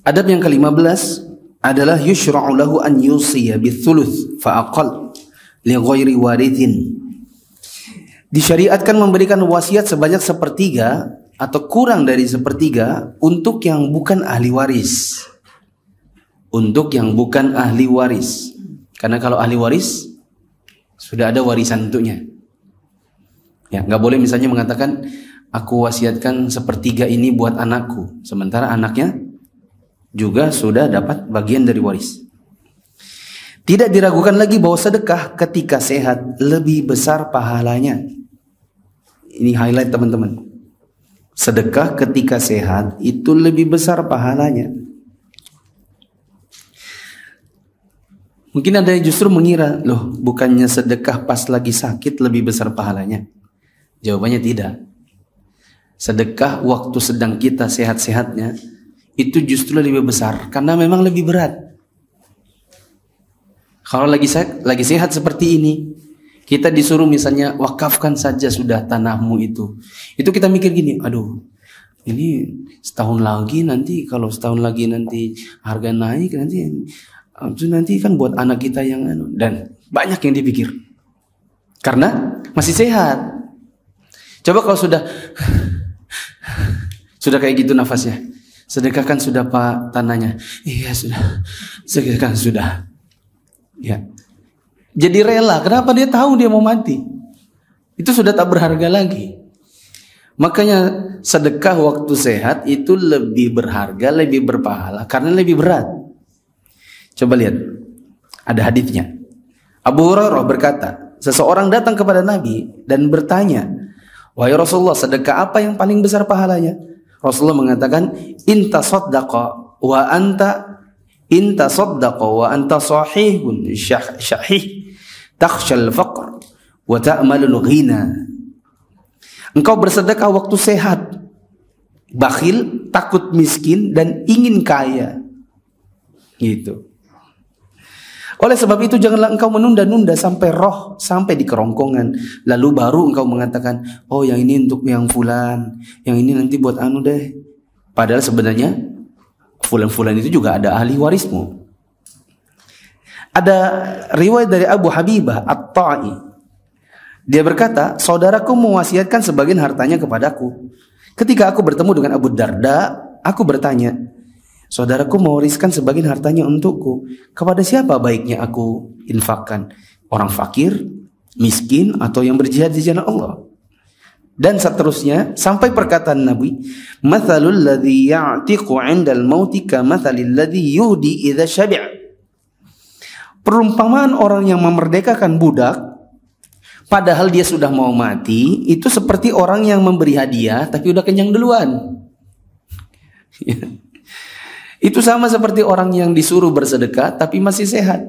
Adab yang ke-15 adalah yushra'u lahu an yusiya bithuluth fa'aqal li ghairi warithin. Disyariatkan memberikan wasiat sebanyak sepertiga atau kurang dari sepertiga untuk yang bukan ahli waris. Untuk yang bukan ahli waris. Karena kalau ahli waris sudah ada warisan untuknya. Ya, nggak boleh misalnya mengatakan aku wasiatkan 1/3 ini buat anakku, sementara anaknya juga sudah dapat bagian dari waris. Tidak diragukan lagi bahwa sedekah ketika sehat lebih besar pahalanya. Ini highlight teman-teman. Sedekah ketika sehat itu lebih besar pahalanya. Mungkin ada yang justru mengira, loh bukannya sedekah pas lagi sakit lebih besar pahalanya? Jawabannya tidak. Sedekah waktu sedang kita sehat-sehatnya itu justru lebih besar karena memang lebih berat. Kalau lagi sehat seperti ini, kita disuruh misalnya wakafkan saja sudah tanahmu itu. Itu kita mikir gini, aduh ini setahun lagi nanti, kalau setahun lagi nanti harga naik nanti kan buat anak kita yang dan banyak yang dipikir. Karena masih sehat. Coba kalau sudah kayak gitu nafasnya. Sedekahkan sudah Pak tanahnya. Iya sudah. Sedekahkan sudah. Ya. Jadi rela. Kenapa? Dia tahu dia mau mati. Itu sudah tak berharga lagi. Makanya sedekah waktu sehat itu lebih berharga, lebih berpahala karena lebih berat. Coba lihat. Ada hadisnya. Abu Hurairah berkata, seseorang datang kepada Nabi dan bertanya, wahai Rasulullah, sedekah apa yang paling besar pahalanya? Rasulullah mengatakan, inta saddaqa wa anta sahihun syahih takhshal faqr wa ta'malul ghina. Engkau bersedekah waktu sehat, bakhil, takut miskin dan ingin kaya. Gitu. Oleh sebab itu janganlah engkau menunda-nunda sampai roh sampai di kerongkongan, lalu baru engkau mengatakan, oh yang ini untuk yang fulan, yang ini nanti buat anu deh. Padahal sebenarnya fulan-fulan itu juga ada ahli warismu. Ada riwayat dari Abu Habibah At-Ta'i. Dia berkata, saudaraku mewasiatkan sebagian hartanya kepadaku. Ketika aku bertemu dengan Abu Darda, aku bertanya, saudaraku mewariskan sebagian hartanya untukku. Kepada siapa baiknya aku infakkan? Orang fakir, miskin, atau yang berjihad di jalan Allah? Dan seterusnya sampai perkataan Nabi, "Matsalul ladzi ya'tiqu 'indal mauti kamatsalil ladzi yuhdi idza syabi'a." Perumpamaan orang yang memerdekakan budak padahal dia sudah mau mati itu seperti orang yang memberi hadiah tapi udah kenyang duluan. Itu sama seperti orang yang disuruh bersedekah tapi masih sehat.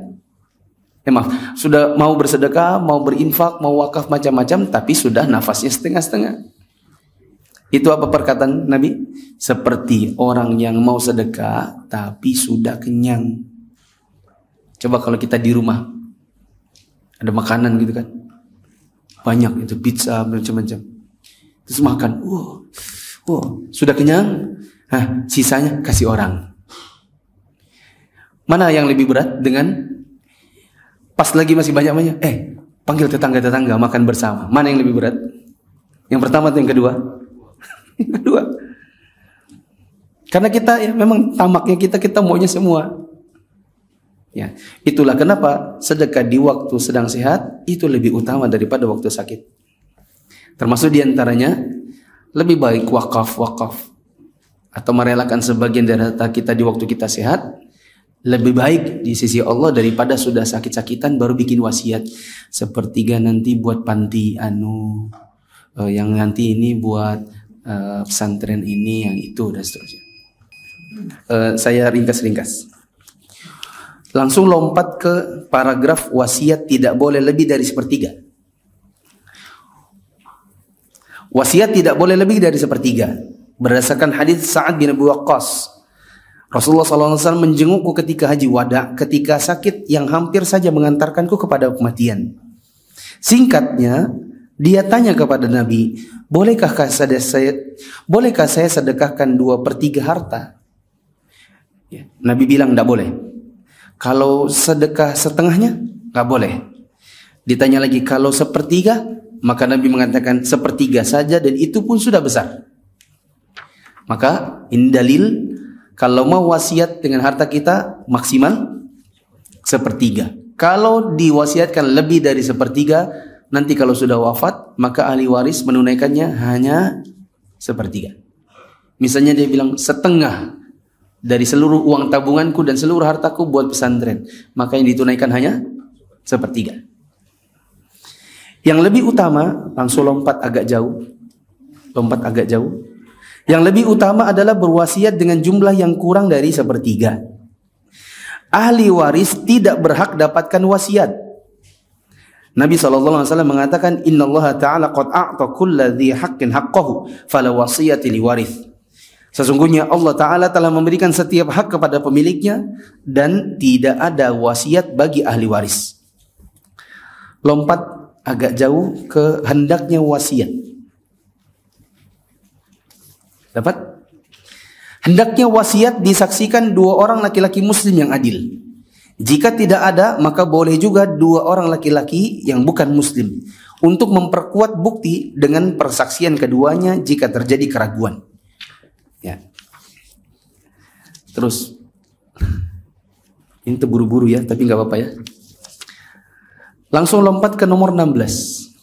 Sudah mau bersedekah, mau berinfak, mau wakaf macam-macam, tapi sudah nafasnya setengah-setengah. Itu apa perkataan Nabi? Seperti orang yang mau sedekah tapi sudah kenyang. Coba kalau kita di rumah ada makanan gitu kan, banyak itu pizza macam-macam, terus makan, sudah kenyang, sisanya kasih orang. Mana yang lebih berat dengan pas lagi masih banyak-banyak, panggil tetangga-tetangga makan bersama. Mana yang lebih berat? Yang pertama atau yang kedua? Yang kedua. Karena kita ya memang tamaknya kita maunya semua. Ya, itulah kenapa sedekah di waktu sedang sehat itu lebih utama daripada waktu sakit. Termasuk diantaranya lebih baik wakaf atau merelakan sebagian dari harta kita di waktu kita sehat. Lebih baik di sisi Allah daripada sudah sakit-sakitan baru bikin wasiat. 1/3 nanti buat panti yang nanti ini buat pesantren ini, yang itu dan seterusnya. Saya ringkas. Langsung lompat ke paragraf wasiat tidak boleh lebih dari 1/3. Wasiat tidak boleh lebih dari 1/3. Berdasarkan hadis Sa'ad bin Abi Waqqas, Rasulullah SAW menjengukku ketika haji wada, ketika sakit yang hampir saja mengantarkanku kepada kematian. Singkatnya, dia tanya kepada Nabi, bolehkah saya sedekahkan 2/3 harta? Ya, Nabi bilang tidak boleh. Kalau sedekah setengahnya, nggak boleh. Ditanya lagi, kalau 1/3, maka Nabi mengatakan 1/3 saja dan itu pun sudah besar. Maka ini dalil kalau mau wasiat dengan harta kita maksimal 1/3. Kalau diwasiatkan lebih dari sepertiga, nanti kalau sudah wafat, maka ahli waris menunaikannya hanya sepertiga. Misalnya dia bilang setengah dari seluruh uang tabunganku dan seluruh hartaku buat pesantren, maka yang ditunaikan hanya sepertiga. Yang lebih utama, langsung lompat agak jauh. Yang lebih utama adalah berwasiat dengan jumlah yang kurang dari sepertiga. Ahli waris tidak berhak dapatkan wasiat. Nabi SAW mengatakan, Innallaha ta'ala qad a'ta kulla dhi haqqin haqqahu fala wasiyati liwarith. Sesungguhnya Allah Ta'ala telah memberikan setiap hak kepada pemiliknya dan tidak ada wasiat bagi ahli waris. Lompat agak jauh ke hendaknya wasiat. Dapat? Hendaknya wasiat disaksikan 2 orang laki-laki muslim yang adil. Jika tidak ada, maka boleh juga 2 orang laki-laki yang bukan muslim untuk memperkuat bukti dengan persaksian keduanya jika terjadi keraguan. Ya. Terus ini terburu-buru ya, tapi nggak apa-apa ya. Langsung lompat ke nomor 16.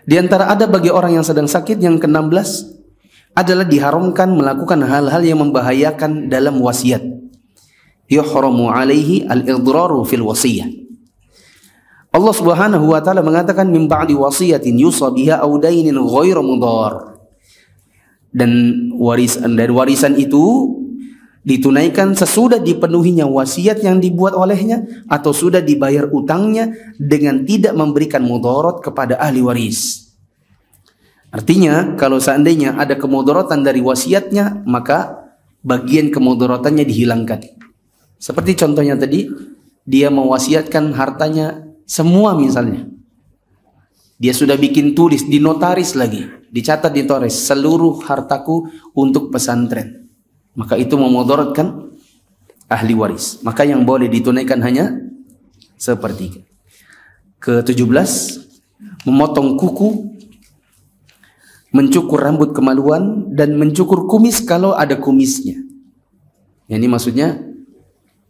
Di antara ada bagi orang yang sedang sakit yang ke-16 adalah diharamkan melakukan hal-hal yang membahayakan dalam wasiat. Yuhramu alaihi al-idraru fil wasiyah. Allah Subhanahu wa taala mengatakan min ba'di wasiyatin yusa biha aw dainin ghairu mudhar. Dan warisan itu ditunaikan sesudah dipenuhinya wasiat yang dibuat olehnya atau sudah dibayar utangnya dengan tidak memberikan mudarat kepada ahli waris. Artinya kalau seandainya ada kemudaratan dari wasiatnya, maka bagian kemudaratannya dihilangkan. Seperti contohnya tadi, dia mewasiatkan hartanya semua misalnya. Dia sudah bikin tulis, dinotaris lagi, dicatat di notaris, seluruh hartaku untuk pesantren. Maka itu memudaratkan ahli waris. Maka yang boleh ditunaikan hanya sepertiga. Ke-17, memotong kuku, mencukur rambut kemaluan, dan mencukur kumis kalau ada kumisnya. Ini maksudnya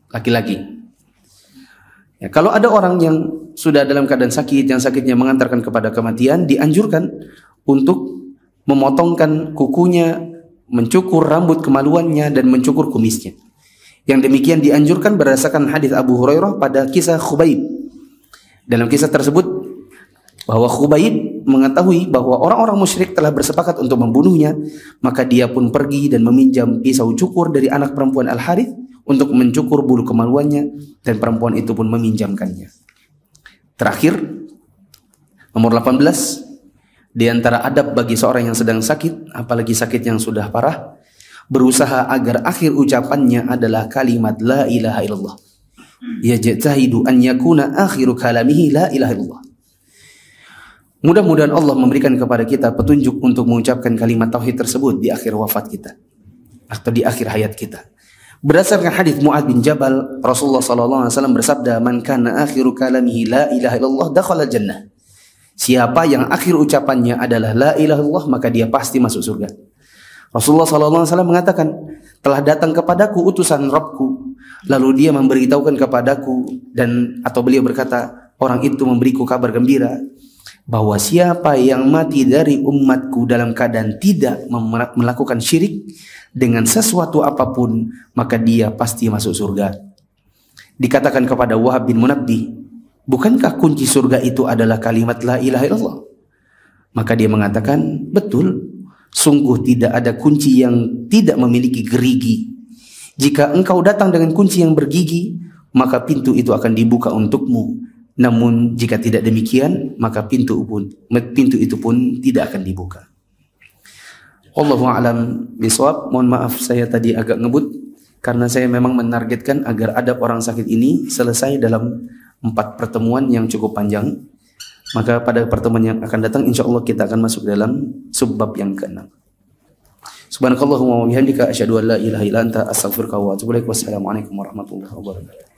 laki-laki. Ya, kalau ada orang yang sudah dalam keadaan sakit, yang sakitnya mengantarkan kepada kematian, dianjurkan untuk memotongkan kukunya, mencukur rambut kemaluannya, dan mencukur kumisnya. Yang demikian dianjurkan berdasarkan hadis Abu Hurairah pada kisah Khubayb. Dalam kisah tersebut bahwa Khubayb mengetahui bahwa orang-orang musyrik telah bersepakat untuk membunuhnya, maka dia pun pergi dan meminjam pisau cukur dari anak perempuan Al-Harith untuk mencukur bulu kemaluannya, dan perempuan itu pun meminjamkannya. Terakhir, nomor 18, di antara adab bagi seorang yang sedang sakit, apalagi sakit yang sudah parah, berusaha agar akhir ucapannya adalah kalimat la ilaha illallah. Yajtahidu an yakuna akhiru kalamihi la ilaha illallah. Mudah-mudahan Allah memberikan kepada kita petunjuk untuk mengucapkan kalimat tauhid tersebut di akhir wafat kita atau di akhir hayat kita. Berdasarkan hadis Mu'adz bin Jabal, Rasulullah SAW bersabda, "Man kana akhiru kalamihi la ilaha illallah dakhala jannah." Siapa yang akhir ucapannya adalah la ilaha illallah, maka dia pasti masuk surga. Rasulullah SAW mengatakan, "Telah datang kepadaku utusan Rabbku, lalu dia memberitahukan kepadaku," dan atau beliau berkata, orang itu memberiku kabar gembira bahwa siapa yang mati dari umatku dalam keadaan tidak melakukan syirik dengan sesuatu apapun, maka dia pasti masuk surga. Dikatakan kepada Wahab bin Munabbih, bukankah kunci surga itu adalah kalimat la ilaha illallah? Maka dia mengatakan, betul, sungguh tidak ada kunci yang tidak memiliki gerigi. Jika engkau datang dengan kunci yang bergigi, maka pintu itu akan dibuka untukmu. Namun jika tidak demikian, maka pintu itu pun tidak akan dibuka. Wallahu a'lam bishawab. Mohon maaf saya tadi agak ngebut karena saya memang menargetkan agar adab orang sakit ini selesai dalam 4 pertemuan yang cukup panjang. Maka pada pertemuan yang akan datang insyaallah kita akan masuk dalam subbab yang ke-6. Subhanakallahumma wa bihamdika asyhadu an la ilaha illa anta astaghfiruka wa atubu ilaik. Wassalamualaikum warahmatullahi wabarakatuh.